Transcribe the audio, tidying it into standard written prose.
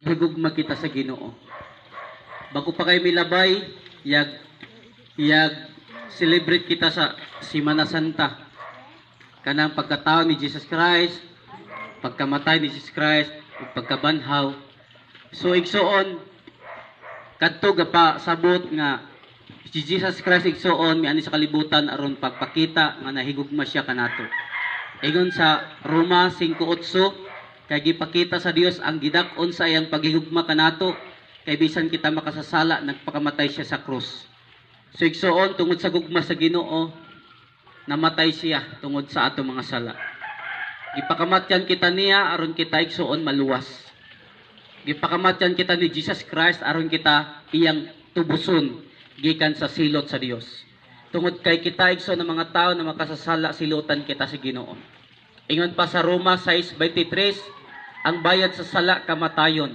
higugma kita sa Ginoo. Bago pa kay milabay, yag celebrate kita sa Semana Santa. Kanang pagkatao ni Jesus Christ, pagkamatay ni Jesus Christ, ug pagkabanhaw. So igsuon kadto gapa sabot nga si Jesus Christ igsuon miani sa kalibutan aron pagpakita nga nahigugma siya kanato. Ingon sa Roma 5:8 kay gipakita sa Dios ang gidak-on sa iyang paghigugma kanato kay bisan kita makasasala nagpakamatay siya sa krus. So igsuon tungod sa gugma sa Ginoo namatay siya tungod sa ato mga sala. Gipakamatyan kita niya aron kita igsuon maluwas. Gipakamatyan kita ni Jesus Christ aron kita iyang tubuson gikan sa silot sa Dios. Tungod kay kita igsoon ng mga tao na makasasala silutan kita sa Ginoo. Ingon pa sa Roma 6:23, ang bayad sa sala kamatayon,